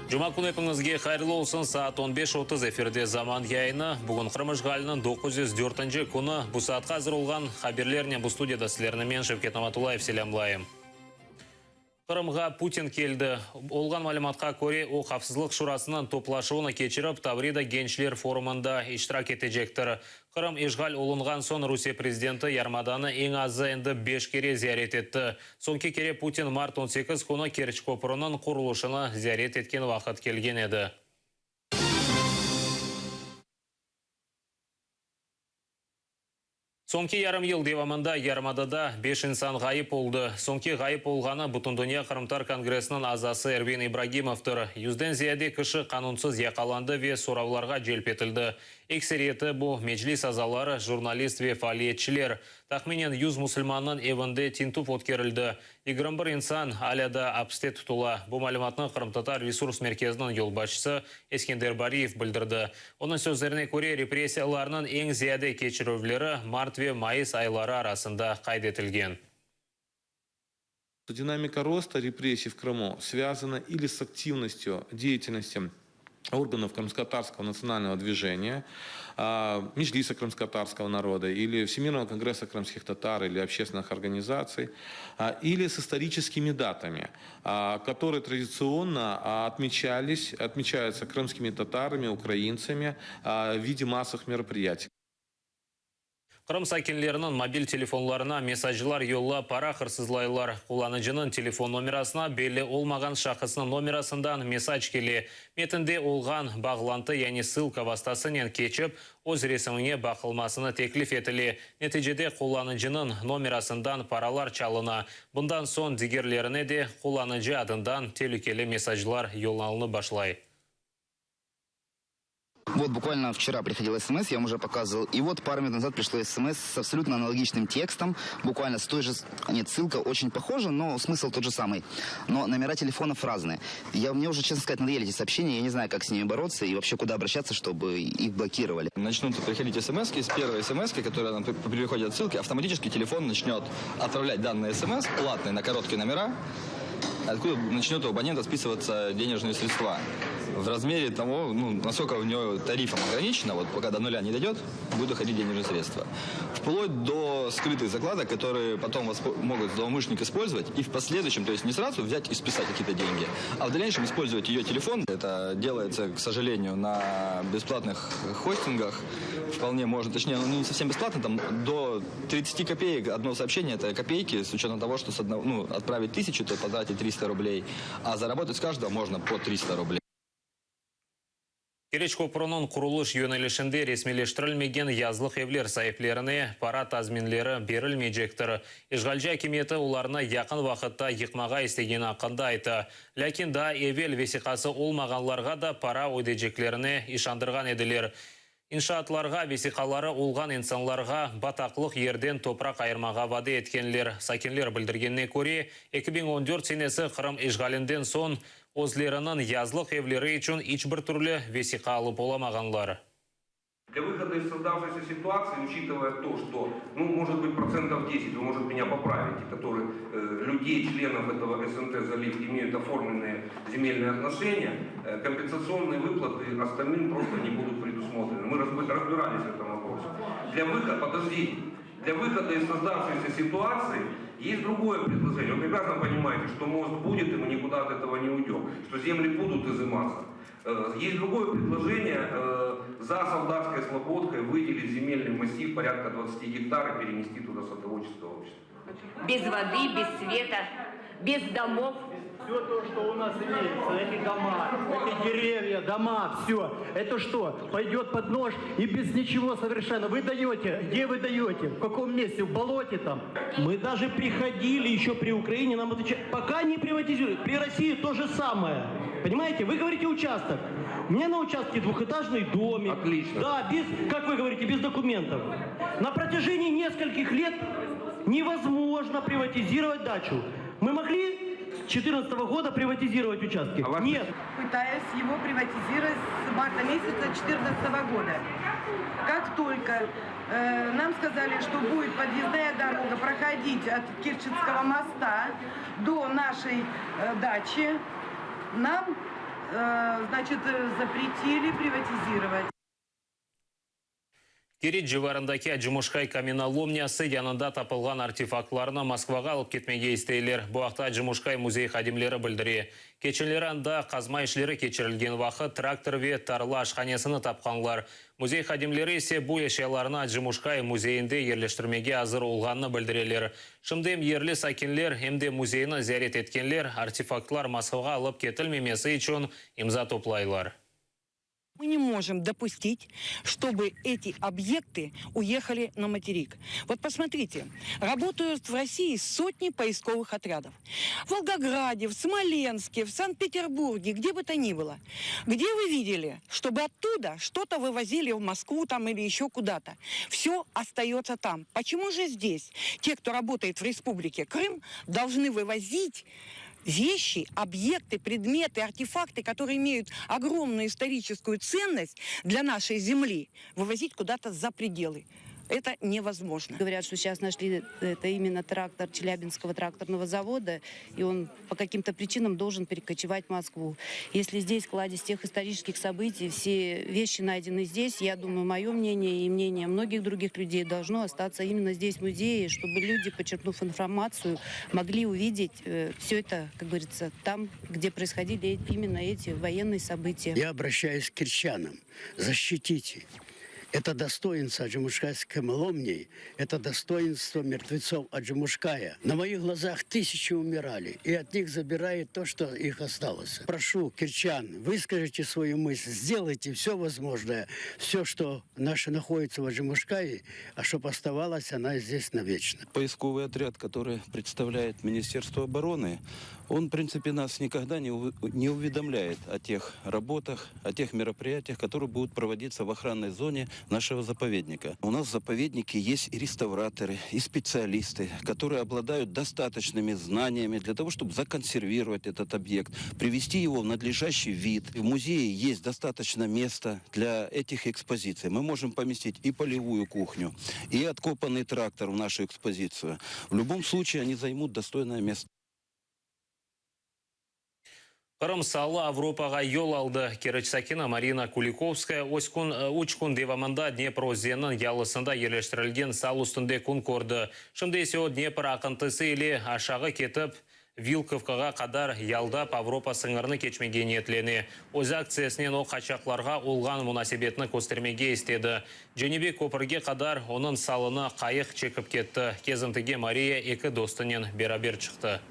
Жұма күні күніңізге қайырлы олсын, саат 15:30 эфирде заман яйыны. Бүгін Қырмыжғалының 904-ші күні бұл саатқа hazır olған хаберлеріне бұл студияда сілеріні мен Шевкет Аматулаев селямлайым. Қырымға Путин келді. Олған малыматқа көре о қапсызлық шурасының топлашуыны кечіріп, Таврида Генчлер форумында иштирак етежектір. Қырым ишғал олынған сон Русия президенті Ярмаданы ең азы енді 5 кере зиярет етті. Сонки кере Путин март 18 күні Керчь көпірінің құрылышына зиярет еткен вақыт келген еді. Сонки ярым ел девамында Ярмадада 5 инсан ғайып олды. Сонки ғайып олғаны Бұтын Дүния Қырымтар Конгрессінің азасы Эрвин Ибрагимовтыр. 100-ден зияде кіші қанунсыз яқаланды ве сұрауларға желпетілді. Эксереті бұл меджлис азалары, журналист ве фалиетчілер. Тахменен 100 мұсылманның евінде тинтуп өткерілді. 21 инсан аляда апстет тұтыла. Бұл малыматны Қырымтатар ресурс меркезінің елбашысы Ескендер Бариев білдірді. Оның сөздеріне көре репрессияларының ең зияде кечірөвлері март ве майыс айлары арасында қайдетілген. Динамика роста репрессий в Крыму связана или с активностью деятельности органов крымско-татарского национального движения, Меджлиса крымско-татарского народа, или Всемирного конгресса крымских татар, или общественных организаций, или с историческими датами, которые традиционно отмечаются крымскими татарами, украинцами в виде массовых мероприятий. Қырым сакинлерінің мобиль телефонларына месажылар йолла пара қырсызлайлар. Қоланыжының телефон номерасына белі олмаған шақысының номерасындан месаж келе. Метінде олған бағланты, яғни ссылка вастасынен кечіп, өз ресіміне бақылмасыны теклиф етіле. Нәтижеде қоланыжының номерасындан паралар чалына. Бұндан сон дигерлеріне де қоланыжы адындан телікелі месажылар йолналыны башлай. Вот буквально вчера приходил СМС, я вам уже показывал, и вот пару минут назад пришло СМС с абсолютно аналогичным текстом, буквально с той же, нет, ссылка очень похожа, но смысл тот же самый, но номера телефонов разные. Мне уже, честно сказать, надоели эти сообщения, я не знаю, как с ними бороться и вообще куда обращаться, чтобы их блокировали. Начнут приходить смс-ки, с первой смс-ки, которая нам приходит ссылки, автоматически телефон начнет отправлять данные смс, платные на короткие номера, откуда начнет у абонента списываться денежные средства. В размере того, насколько у него тарифом ограничено, вот пока до нуля не дойдет, будут уходить денежные средства. Вплоть до скрытых закладок, которые потом могут злоумышленник использовать и в последующем, то есть не сразу взять и списать какие-то деньги, а в дальнейшем использовать ее телефон. Это делается, к сожалению, на бесплатных хостингах. Вполне можно, точнее, не совсем бесплатно, там до 30 копеек одно сообщение, это копейки, с учетом того, что отправить 1000, то потратить 300 рублей, а заработать с каждого можно по 300 рублей. Керчь көпірінің құрылыш yönelişінде ресмилештірілмеген язлық евлер сайыплеріне пара тазминлері берілмейжектір. Ишғалжы әкеметі оларына яқын вақытта йықмаға істеген ақында айты. Ләкин да евел весиқасы олмағанларға да пара өдежеклеріне ишандырған еділер. Иншаатларға, весиқалары олған инсанларға батақлық ерден топрақ айырмаға вады еткенлер. Сакинлер білдіргенне көре, 2014 сенесі Қырым ишғалінден сон өзлерінің язлық евлері үшін ичбір түрлі весиқа алып оламағанлар. Для выхода из создавшейся ситуации, учитывая то, что, может быть, процентов 10, вы, может, меня поправите, которые людей, членов этого СНТ «Залив» имеют оформленные земельные отношения, компенсационные выплаты остальным просто не будут предусмотрены. Мы разбирались в этом вопросе. Для выхода из создавшейся ситуации есть другое предложение. Вы прекрасно понимаете, что мост будет, и мы никуда от этого не уйдем, что земли будут изыматься. Есть другое предложение за Солдатской слободкой выделить земельный массив порядка 20 гектар и перенести туда садоводческое общество. Без воды, без света, без домов. Все то, что у нас имеется, эти дома, эти деревья, дома, все, это что, пойдет под нож и без ничего совершенно. Вы даете, где вы даете, в каком месте, в болоте там? Мы даже приходили еще при Украине, нам отвечают, пока не приватизируют. При России то же самое. Понимаете, вы говорите участок. У меня на участке двухэтажный домик. Отлично. Да, без, как вы говорите, без документов. На протяжении нескольких лет невозможно приватизировать дачу. Мы могли с 2014 года приватизировать участки? Нет. Пытаюсь его приватизировать с марта месяца 2014 года. Как только нам сказали, что будет подъездная дорога проходить от Керченского моста до нашей дачи, нам значит, запретили приватизировать. Керит живарындаки Джумушкай каменоломнясы янында тапылған артефактларына Москваға алып кетмеге істейлер. Бұақта Джумушкай музей қадимлері білдіре. Кечелері анда қазма ішлері кечірілген вақыт трактор ве тарла ашқанесіні тапқанлар. Музей қадимлері есе бұл ешеларына Джумушкай музейінде ерлештірмеге азыр олғанны білдірелер. Шымдем ерлі сакинлер, емде музейіні зәрет еткенлер, артефактлар Москваға алып кетілмемесі үшін имза топлайлар. Мы не можем допустить, чтобы эти объекты уехали на материк. Вот посмотрите, работают в России сотни поисковых отрядов. В Волгограде, в Смоленске, в Санкт-Петербурге, где бы то ни было. Где вы видели, чтобы оттуда что-то вывозили в Москву там или еще куда-то? Все остается там. Почему же здесь те, кто работает в Республике Крым, должны вывозить вещи, объекты, предметы, артефакты, которые имеют огромную историческую ценность для нашей земли, вывозить куда-то за пределы? Это невозможно. Говорят, что сейчас нашли это именно трактор Челябинского тракторного завода, и он по каким-то причинам должен перекочевать в Москву. Если здесь кладезь тех исторических событий, все вещи найдены здесь, я думаю, мое мнение и мнение многих других людей должно остаться именно здесь, в музее, чтобы люди, почерпнув информацию, могли увидеть все это, как говорится, там, где происходили именно эти военные события. Я обращаюсь к кирчанам. Защитите. Это достоинство Аджимушкайской каменоломни, это достоинство мертвецов Аджимушкая. На моих глазах тысячи умирали, и от них забирают то, что их осталось. Прошу, кирчан, выскажите свою мысль, сделайте все возможное, все, что наше находится в Аджимушкае, а чтобы оставалось, она здесь навечно. Поисковый отряд, который представляет Министерство обороны, он, в принципе, нас никогда не уведомляет о тех работах, о тех мероприятиях, которые будут проводиться в охранной зоне нашего заповедника. У нас в заповеднике есть и реставраторы, и специалисты, которые обладают достаточными знаниями для того, чтобы законсервировать этот объект, привести его в надлежащий вид. В музее есть достаточно места для этих экспозиций. Мы можем поместить и полевую кухню, и откопанный трактор в нашу экспозицию. В любом случае они займут достойное место. Қырым салы Авропаға ел алды. Керечсакина Марина Куликовская үш күн девамында Днепр өзенінің ялысында ерлештірілген сал үстінде күн көрді. Шымды есе Днепр ақынтысы или ашағы кетіп, Вилковкаға қадар ялдап Авропа сыңырны кечмеге ниетлене. Өз акциясынан о қачақларға олған мұнасебетіні көстермеге істеді. Женебе көпірге қадар оның салыны қайық чекіп кетті. Кезімтіге Мария екі достынен берабер шықты.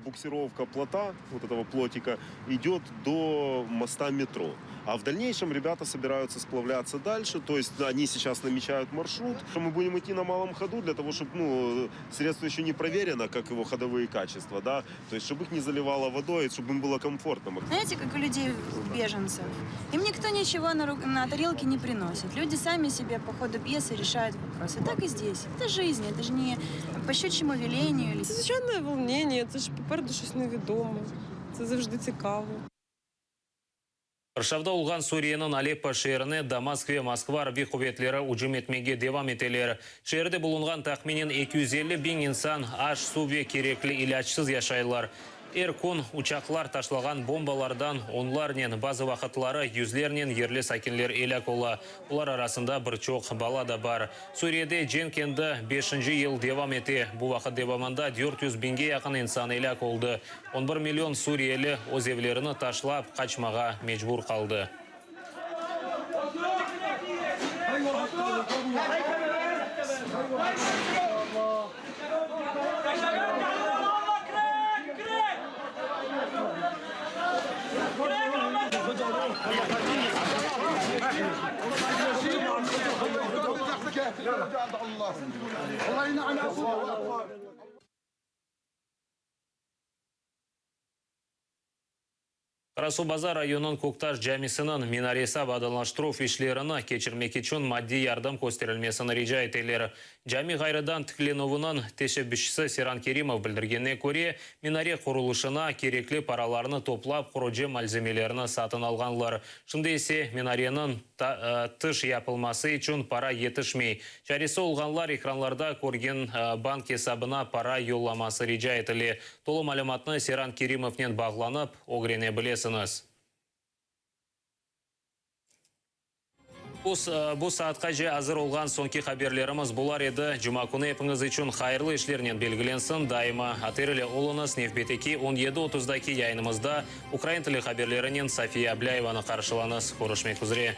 Буксировка плота, вот этого плотика, идет до моста метро. А в дальнейшем ребята собираются сплавляться дальше, то есть они сейчас намечают маршрут. Мы будем идти на малом ходу для того, чтобы средство еще не проверено, как его ходовые качества, да, то есть чтобы их не заливало водой, чтобы им было комфортно. Знаете, как у людей, беженцев, им никто ничего на тарелке не приносит. Люди сами себе по ходу пьесы решают вопросы. Так и здесь. Это жизнь, это же не по щучьему велению. Це звичайне волнення, це ж попереду щось невідоме. Це завжди цікаво. Ыршавда олған Сүриенің Алеппо шеріне Дамаск-ве Москва арби құбетлері ұжым етмеге девам етелер. Шерде бұлынған тақменен 250 бин инсан аш суве керекли илячсыз яшайлар. Күн учақлар ташлаған бомбалардан онларнен базы вақытлары юзлернен ерлі сакинлер елек ола. Олар арасында бір чоқ бала да бар. Сүриеде Дженкенді 5-ші ел девам ете. Бұл вақыт девамында 400 бинге яқын инсан елек олды. 11 миллион сүриелі өз евлеріні ташлап қачмаға мечбур қалды. الله ينعم Қарасу-Базар районын Көкташ жамисының минареса бадалаштыру ишлеріні кечірмек үшін maddi ярдам көстерілмесін рижа етелері. Жами ғайрыдан тікленуының тешебішісі Серан Керимов білдіргенне көре, минаре құрылышына керекли параларыны топлап, құруджи мальземелеріні сатын алғанлар. Шынды есе минаренің тыш япылмасы үшін пара етішмей. Жаресі олғанлар экранларда көрген банк хесабына пара йолламасы рижа етілі. Толы малыматны Серан Керимовнен бағланып, огрене білесініз. Бұл саатқа же азыр олған сонки хаберлеріміз болар еді. Жұма күні епіңіз үшін қайырлы ішлерінен белгіленсін. Дайыма атерлі олыныз Нефбетеки 17.30-даки яйынымызда Украин тілі хаберлерінен София Абляеваны қаршыланыз. Көрішмек үзіре.